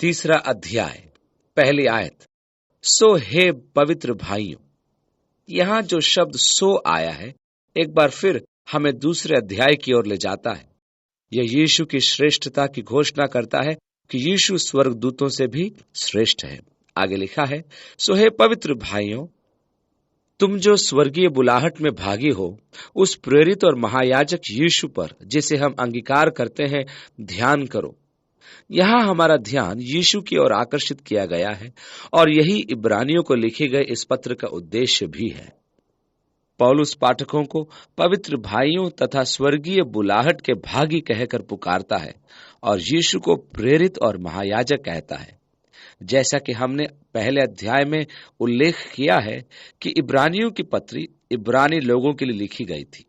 तीसरा अध्याय, पहली आयत। सो हे पवित्र भाइयों। यहां जो शब्द सो आया है, एक बार फिर हमें दूसरे अध्याय की ओर ले जाता है। यह यीशु की श्रेष्ठता की घोषणा करता है कि यीशु स्वर्गदूतों से भी श्रेष्ठ है। आगे लिखा है, सो हे पवित्र भाइयों, तुम जो स्वर्गीय बुलाहट में भागी हो, उस प्रेरित और महायाजक यीशु पर, जिसे हम अंगीकार करते हैं, ध्यान करो। यहां हमारा ध्यान यीशु की ओर आकर्षित किया गया है और यही इब्रानियों को लिखे गए इस पत्र का उद्देश्य भी है। पौलुस पाठकों को पवित्र भाइयों तथा स्वर्गीय बुलाहट के भागी कहकर पुकारता है और यीशु को प्रेरित और महायाजक कहता है। जैसा कि हमने पहले अध्याय में उल्लेख किया है कि इब्रानियों की पत्री इब्रानी लोगों के लिए लिखी गई थी।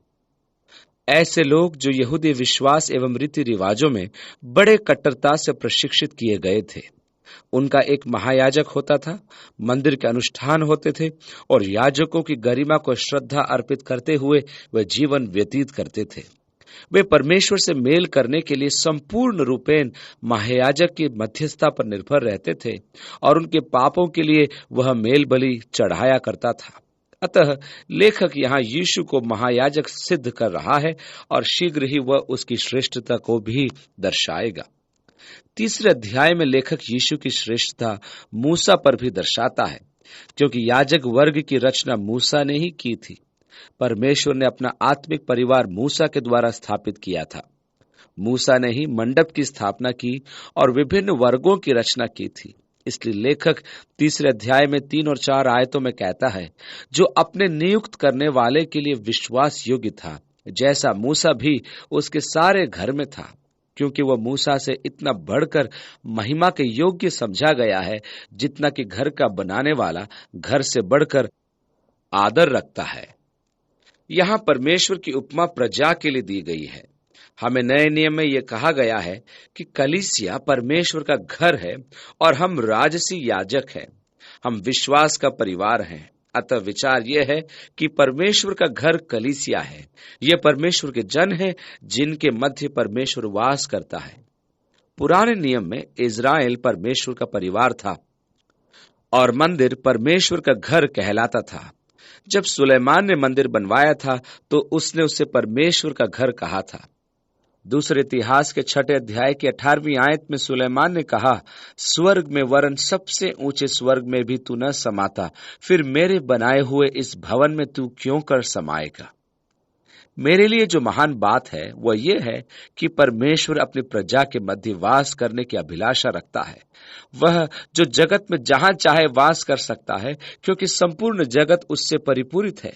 ऐसे लोग जो यहूदी विश्वास एवं रीति रिवाजों में बड़े कट्टरता से प्रशिक्षित किए गए थे। उनका एक महायाजक होता था, मंदिर के अनुष्ठान होते थे और याजकों की गरिमा को श्रद्धा अर्पित करते हुए वे जीवन व्यतीत करते थे। वे परमेश्वर से मेल करने के लिए संपूर्ण रूपेण महायाजक की मध्यस्थता पर निर्भर रहते थे और उनके पापों के लिए वह मेल बलि चढ़ाया करता था। अतः लेखक यहाँ यीशु को महायाजक सिद्ध कर रहा है और शीघ्र ही वह उसकी श्रेष्ठता को भी दर्शाएगा। तीसरे अध्याय में लेखक यीशु की श्रेष्ठता मूसा पर भी दर्शाता है, क्योंकि याजक वर्ग की रचना मूसा ने ही की थी। परमेश्वर ने अपना आत्मिक परिवार मूसा के द्वारा स्थापित किया था। मूसा ने ही मंडप की स्थापना की और विभिन्न वर्गों की रचना की थी। इसलिए लेखक तीसरे अध्याय में 3 और 4 आयतों में कहता है, जो अपने नियुक्त करने वाले के लिए विश्वास योग्य था, जैसा मूसा भी उसके सारे घर में था, क्योंकि वह मूसा से इतना बढ़कर महिमा के योग्य समझा गया है, जितना कि घर का बनाने वाला घर से बढ़कर आदर रखता है। यहां परमेश्वर की उपमा प्रजा के लिए दी गई है। हमें नए नियम में यह कहा गया है कि कलीसिया परमेश्वर का घर है और हम राजसी याजक हैं। हम विश्वास का परिवार हैं। अतः विचार यह है कि परमेश्वर का घर कलीसिया है। यह परमेश्वर के जन हैं जिनके मध्य परमेश्वर वास करता है। पुराने नियम में इज़राइल परमेश्वर का परिवार था और मंदिर परमेश्वर का घर कहलाता था। जब सुलेमान ने मंदिर बनवाया था तो उसने उसे परमेश्वर का घर कहा था। दूसरे इतिहास के 6 अध्याय की 18वीं आयत में सुलेमान ने कहा, स्वर्ग में वरन सबसे ऊंचे स्वर्ग में भी तू न समाता, फिर मेरे बनाए हुए इस भवन में तू क्यों कर समाएगा। मेरे लिए जो महान बात है वह यह है कि परमेश्वर अपनी प्रजा के मध्य वास करने की अभिलाषा रखता है। वह जो जगत में जहां चाहे वास कर सकता है, क्योंकि संपूर्ण जगत उससे परिपूरित है,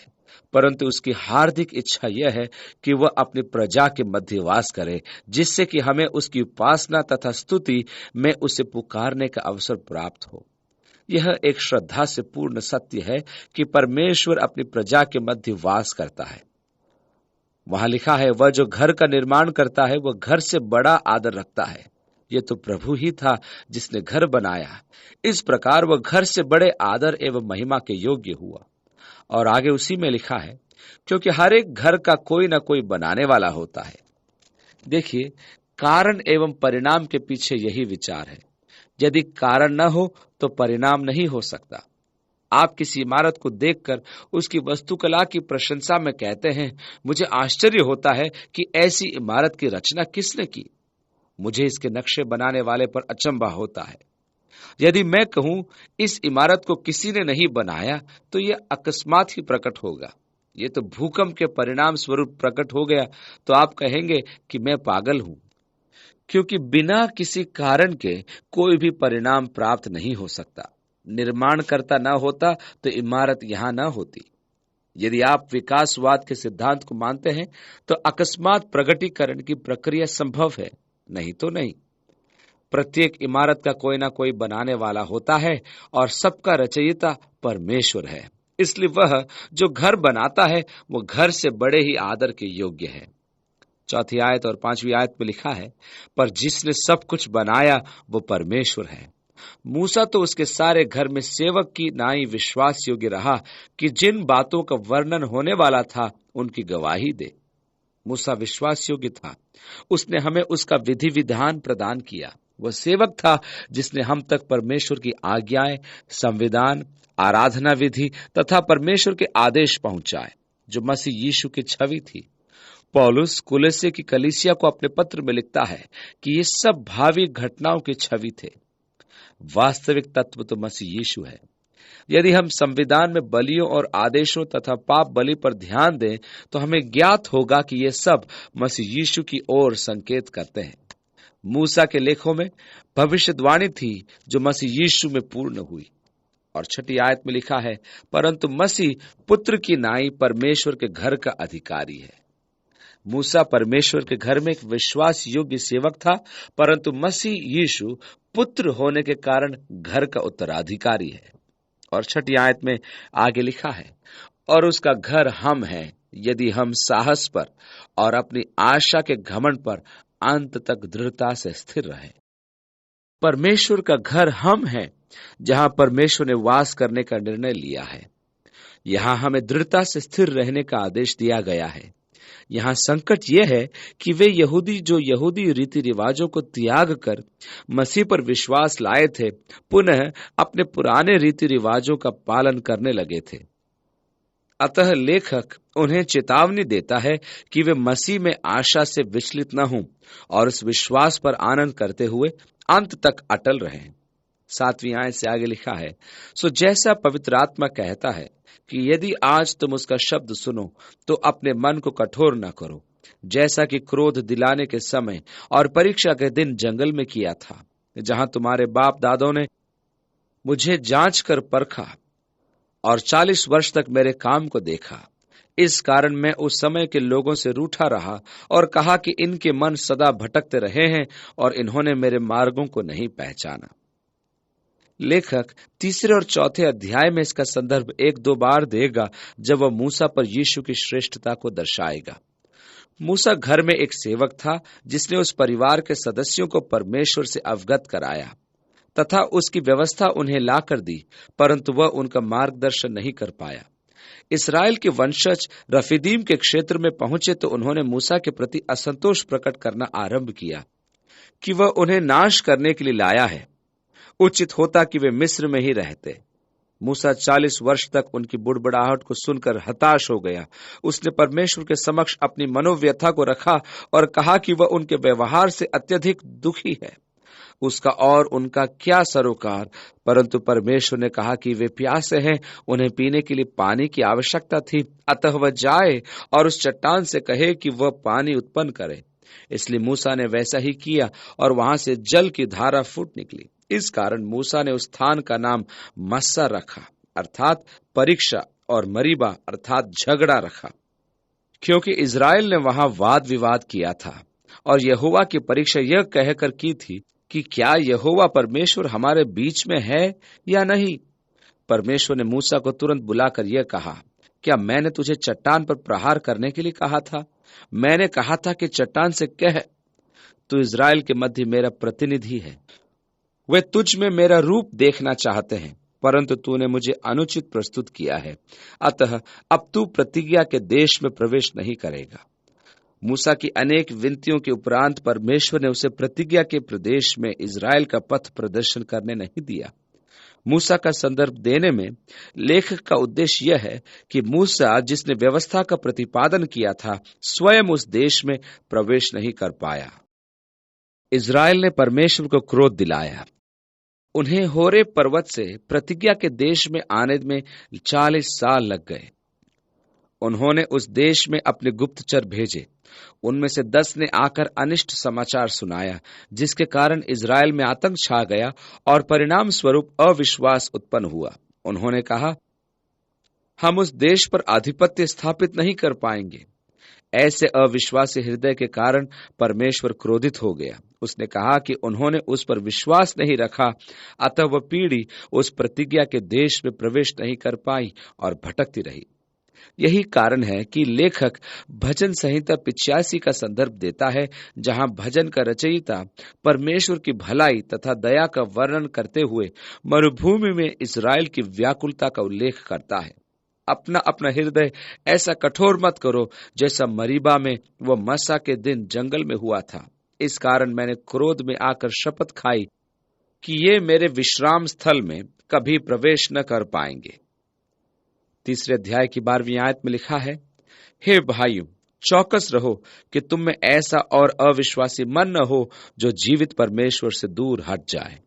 परंतु उसकी हार्दिक इच्छा यह है कि वह अपनी प्रजा के मध्य वास करे, जिससे कि हमें उसकी उपासना तथा स्तुति में उसे पुकारने का अवसर प्राप्त हो। यह एक श्रद्धा से पूर्ण सत्य है कि परमेश्वर अपनी प्रजा के मध्य वास करता है। वहां लिखा है, वह जो घर का निर्माण करता है वह घर से बड़ा आदर रखता है। यह तो प्रभु ही था जिसने घर बनाया। इस प्रकार वह घर से बड़े आदर एवं महिमा के योग्य हुआ। और आगे उसी में लिखा है, क्योंकि हर एक घर का कोई ना कोई बनाने वाला होता है। देखिए, कारण एवं परिणाम के पीछे यही विचार है। यदि कारण न हो तो परिणाम नहीं हो सकता। आप किसी इमारत को देखकर उसकी वास्तुकला की प्रशंसा में कहते हैं, मुझे आश्चर्य होता है कि ऐसी इमारत की रचना किसने की। मुझे इसके नक्शे बनाने वाले पर अचंभा होता है। यदि मैं कहूं इस इमारत को किसी ने नहीं बनाया, तो यह अकस्मात ही प्रकट होगा। यह तो भूकंप के परिणाम स्वरूप प्रकट हो गया, तो आप कहेंगे कि मैं पागल हूं, क्योंकि बिना किसी कारण के कोई भी परिणाम प्राप्त नहीं हो सकता। निर्माणकर्ता न होता तो इमारत यहां न होती। यदि आप विकासवाद के सिद्धांत को मानते हैं तो अकस्मात प्रगटीकरण की प्रक्रिया संभव है, नहीं तो नहीं। प्रत्येक इमारत का कोई ना कोई बनाने वाला होता है और सबका रचयिता परमेश्वर है। इसलिए वह जो घर बनाता है वो घर से बड़े ही आदर के योग्य है। 4 आयत और 5वीं आयत में लिखा है, पर जिसने सब कुछ बनाया वो परमेश्वर है। मूसा तो उसके सारे घर में सेवक की नाई विश्वास योग्य रहा कि जिन बातों का वर्णन होने वाला था उनकी गवाही दे। मूसा विश्वास योग्य था। उसने हमें उसका विधि विधान प्रदान किया। वह सेवक था जिसने हम तक परमेश्वर की आज्ञाएं, संविधान, आराधना विधि तथा परमेश्वर के आदेश पहुंचाए, जो मसीह यीशु की छवि थी। पौलुस कुलस्से की कलीसिया को अपने पत्र में लिखता है कि ये सब भावी घटनाओं की छवि थे। वास्तविक तत्व तो मसीह यीशु है। यदि हम संविधान में बलियों और आदेशों तथा पाप बलि पर ध्यान दें तो हमें ज्ञात होगा कि ये सब मसीह यीशु की ओर संकेत करते हैं। मूसा के लेखों में भविष्यवाणी थी जो मसीह यीशु में पूर्ण हुई। और 6 आयत में लिखा है, परंतु मसीह पुत्र की नाई परमेश्वर के घर का अधिकारी है। मूसा परमेश्वर के घर में एक विश्वास योग्य सेवक था, परंतु मसीह यीशु पुत्र होने के कारण घर का उत्तराधिकारी है। और 6 आयत में आगे लिखा है, और उसका घर हम हैं यदि हम साहस पर और अपनी आशा के घमंड पर अंत तक दृढ़ता से स्थिर रहे। परमेश्वर का घर हम हैं जहां परमेश्वर ने वास करने का निर्णय लिया है। यहां हमें दृढ़ता से स्थिर रहने का आदेश दिया गया है। यहां संकट यह है कि वे यहूदी जो यहूदी रीति रिवाजों को त्याग कर मसीह पर विश्वास लाए थे, पुनः अपने पुराने रीति रिवाजों का पालन करने लगे थे। अतः लेखक उन्हें चेतावनी देता है कि वे मसीह में आशा से विचलित न हों और उस विश्वास पर आनंद करते हुए अंत तक अटल रहें। 7वीं आयत से आगे लिखा है, सो जैसा पवित्र आत्मा कहता है कि यदि आज तुम उसका शब्द सुनो तो अपने मन को कठोर न करो, जैसा कि क्रोध दिलाने के समय और परीक्षा के दिन जंगल में किया था, जहां तुम्हारे बाप दादों ने मुझे जांच कर परखा और 40 वर्ष तक मेरे काम को देखा। इस कारण मैं उस समय के लोगों से रूठा रहा और कहा कि इनके मन सदा भटकते रहे हैं और इन्होंने मेरे मार्गों को नहीं पहचाना। लेखक 3 और 4 अध्याय में इसका संदर्भ 1-2 बार देगा जब वह मूसा पर यीशु की श्रेष्ठता को दर्शाएगा। मूसा घर में एक सेवक था जिसने उस परिवार के सदस्यों को परमेश्वर से अवगत कराया तथा उसकी व्यवस्था उन्हें लाकर दी, परंतु वह उनका मार्गदर्शन नहीं कर पाया। इस्राएल के वंशज रफीदीम के क्षेत्र में पहुंचे तो उन्होंने मूसा के प्रति असंतोष प्रकट करना आरंभ किया कि वह उन्हें नाश करने के लिए लाया है। उचित होता कि वे मिस्र में ही रहते। मूसा 40 वर्ष तक उनकी बुड़बुड़ाहट को सुनकर हताश हो गया। उसने परमेश्वर के समक्ष अपनी मनोव्यथा को रखा और कहा कि वह उनके व्यवहार से अत्यधिक दुखी है। उसका और उनका क्या सरोकार, परंतु परमेश्वर ने कहा कि वे प्यासे हैं, उन्हें पीने के लिए पानी की आवश्यकता थी। अतः वह जाए और उस चट्टान से कहे कि वह पानी उत्पन्न करे। इसलिए मूसा ने वैसा ही किया और वहां से जल की धारा फूट निकली। इस कारण मूसा ने उस स्थान का नाम मस्सा रखा, अर्थात परीक्षा, और मरीबा अर्थात झगड़ा रखा, क्योंकि इज़राइल ने वहां वाद विवाद किया था और यहोवा की परीक्षा यह कहकर की थी कि क्या यहोवा परमेश्वर हमारे बीच में है या नहीं। परमेश्वर ने मूसा को तुरंत बुलाकर यह कहा, क्या मैंने तुझे चट्टान पर प्रहार करने के लिए कहा था? मैंने कहा था कि चट्टान से कह, तू इज़राइल के मध्य मेरा प्रतिनिधि है। वे तुझ में मेरा रूप देखना चाहते हैं, परंतु तूने मुझे अनुचित प्रस्तुत किया है, अतः अब तू प्रतिज्ञा के देश में प्रवेश नहीं करेगा। मूसा की अनेक विनतियों के उपरांत परमेश्वर ने उसे प्रतिज्ञा के प्रदेश में इज़राइल का पथ प्रदर्शन करने नहीं दिया। मूसा का संदर्भ देने में लेखक का उद्देश्य यह है कि मूसा, जिसने व्यवस्था का प्रतिपादन किया था, स्वयं उस देश में प्रवेश नहीं कर पाया। इज़राइल ने परमेश्वर को क्रोध दिलाया। उन्हें होरे पर्वत से प्रतिज्ञा के देश में आने में 40 साल लग गए। उन्होंने उस देश में अपने गुप्तचर भेजे। उनमें से 10 ने आकर अनिष्ट समाचार सुनाया, जिसके कारण इज़राइल में आतंक छा गया और परिणाम स्वरूप अविश्वास उत्पन्न हुआ। उन्होंने कहा, हम उस देश पर आधिपत्य स्थापित नहीं कर पाएंगे। ऐसे अविश्वासी हृदय के कारण परमेश्वर क्रोधित हो गया। उसने कहा कि उन्होंने उस पर विश्वास नहीं रखा, अतः वह पीढ़ी उस प्रतिज्ञा के देश में प्रवेश नहीं कर पाई और भटकती रही। यही कारण है कि लेखक भजन संहिता 85 का संदर्भ देता है, जहां भजन का रचयिता परमेश्वर की भलाई तथा दया का वर्णन करते हुए मरुभूमि में इज़राइल की व्याकुलता का उल्लेख करता है। अपना अपना हृदय ऐसा कठोर मत करो जैसा मरीबा में व मस्सा के दिन जंगल में हुआ था। इस कारण मैंने क्रोध में आकर शपथ खाई कि ये मेरे विश्राम स्थल में कभी प्रवेश न कर पाएंगे। 3 अध्याय की 12वीं आयत में लिखा है, हे भाइयों, चौकस रहो कि तुम में ऐसा और अविश्वासी मन न हो जो जीवित परमेश्वर से दूर हट जाए।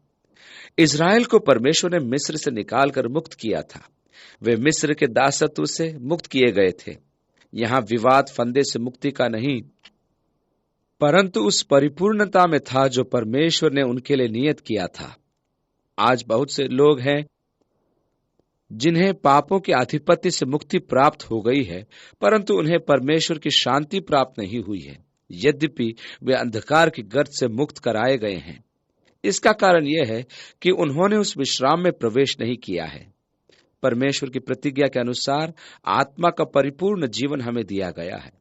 इज़राइल को परमेश्वर ने मिस्र से निकालकर मुक्त किया था। वे मिस्र के दासत्व से मुक्त किए गए थे। यहां विवाद फंदे से मुक्ति का नहीं, परंतु उस परिपूर्णता में था जो परमेश्वर ने उनके लिए नियत किया था। आज बहुत से लोग हैं जिन्हें पापों के आधिपत्य से मुक्ति प्राप्त हो गई है, परंतु उन्हें परमेश्वर की शांति प्राप्त नहीं हुई है, यद्यपि वे अंधकार की गर्त से मुक्त कराए गए हैं। इसका कारण यह है कि उन्होंने उस विश्राम में प्रवेश नहीं किया है। परमेश्वर की प्रतिज्ञा के अनुसार आत्मा का परिपूर्ण जीवन हमें दिया गया है।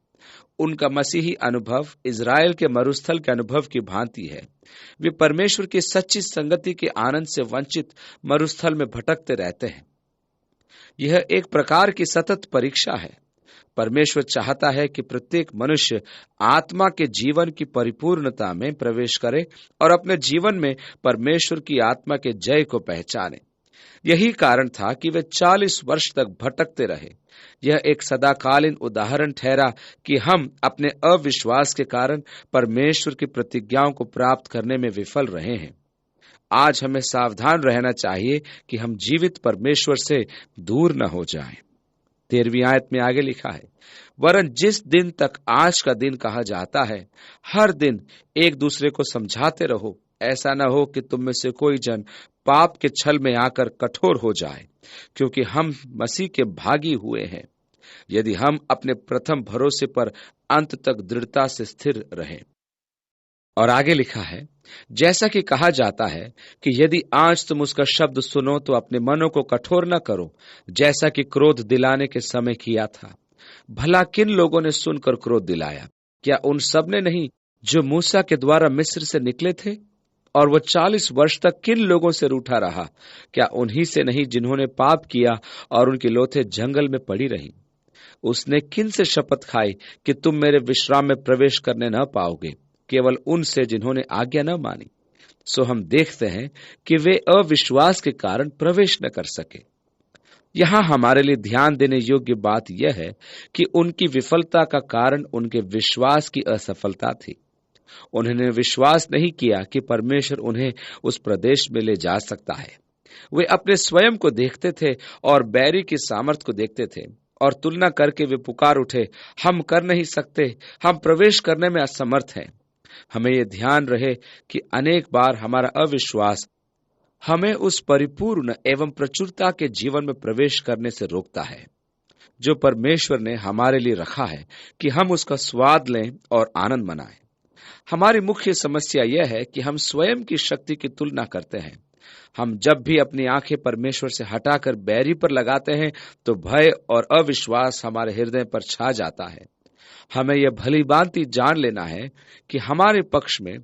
उनका मसीही अनुभव इज़राइल के मरुस्थल के अनुभव की भांति है। वे परमेश्वर की सच्ची संगति के आनंद से वंचित मरुस्थल में भटकते रहते हैं। यह एक प्रकार की सतत परीक्षा है। परमेश्वर चाहता है कि प्रत्येक मनुष्य आत्मा के जीवन की परिपूर्णता में प्रवेश करे और अपने जीवन में परमेश्वर की आत्मा के जय को पहचाने। यही कारण था कि वे 40 वर्ष तक भटकते रहे। यह एक सदाकालीन उदाहरण ठहरा कि हम अपने अविश्वास के कारण परमेश्वर की प्रतिज्ञाओं को प्राप्त करने में विफल रहे हैं। आज हमें सावधान रहना चाहिए कि हम जीवित परमेश्वर से दूर न हो जाएं। 13वीं आयत में आगे लिखा है, वरन जिस दिन तक आज का दिन कहा जाता है, हर दिन एक दूसरे को समझाते रहो, ऐसा न हो कि तुम में से कोई जन पाप के छल में आकर कठोर हो जाए, क्योंकि हम मसीह के भागी हुए हैं, यदि हम अपने प्रथम भरोसे पर अंत तक दृढ़ता से स्थिर रहें। और आगे लिखा है, जैसा कि कहा जाता है कि यदि आज तुम उसका शब्द सुनो तो अपने मनों को कठोर न करो, जैसा कि क्रोध दिलाने के समय किया था। भला किन लोगों ने सुनकर क्रोध दिलाया? क्या उन सब ने नहीं जो मूसा के द्वारा मिस्र से निकले थे? और वह 40 वर्ष तक किन लोगों से रूठा रहा? क्या उन्हीं से नहीं जिन्होंने पाप किया और उनकी लोथें जंगल में पड़ी रही? उसने किन से शपथ खाई कि तुम मेरे विश्राम में प्रवेश करने न पाओगे? केवल उनसे जिन्होंने आज्ञा न मानी। सो हम देखते हैं कि वे अविश्वास के कारण प्रवेश न कर सके। यहां हमारे लिए ध्यान देने योग्य बात यह है कि उनकी विफलता का कारण उनके विश्वास की असफलता थी। उन्होंने विश्वास नहीं किया कि परमेश्वर उन्हें उस प्रदेश में ले जा सकता है। वे अपने स्वयं को देखते थे और बैरी की सामर्थ को देखते थे, और तुलना करके वे पुकार उठे, हम कर नहीं सकते, हम प्रवेश करने में असमर्थ हैं। हमें यह ध्यान रहे कि अनेक बार हमारा अविश्वास हमें उस परिपूर्ण एवं प्रचुरता के जीवन में प्रवेश करने से रोकता है जो परमेश्वर ने हमारे लिए रखा है कि हम उसका स्वाद लें और आनंद मनाएं। हमारी मुख्य समस्या यह है कि हम स्वयं की शक्ति की तुलना करते हैं। हम जब भी अपनी आंखें परमेश्वर से हटाकर बैरी पर लगाते हैं तो भय और अविश्वास हमारे हृदय पर छा जाता है। हमें यह भली भांति जान लेना है कि हमारे पक्ष में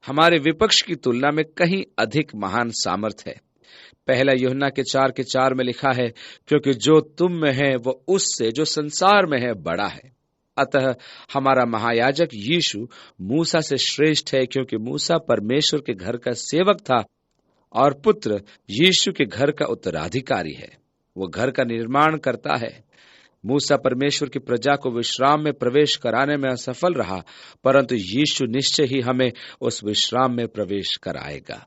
हमारे विपक्ष की तुलना में कहीं अधिक महान सामर्थ है। 1 यूहन्ना के 4:4 में लिखा है, क्योंकि जो तुम में है वो उससे जो संसार में है बड़ा है। अतः हमारा महायाजक यीशु मूसा से श्रेष्ठ है, क्योंकि मूसा परमेश्वर के घर का सेवक था और पुत्र यीशु के घर का उत्तराधिकारी है। वो घर का निर्माण करता है। मूसा परमेश्वर की प्रजा को विश्राम में प्रवेश कराने में असफल रहा, परंतु यीशु निश्चय ही हमें उस विश्राम में प्रवेश कराएगा।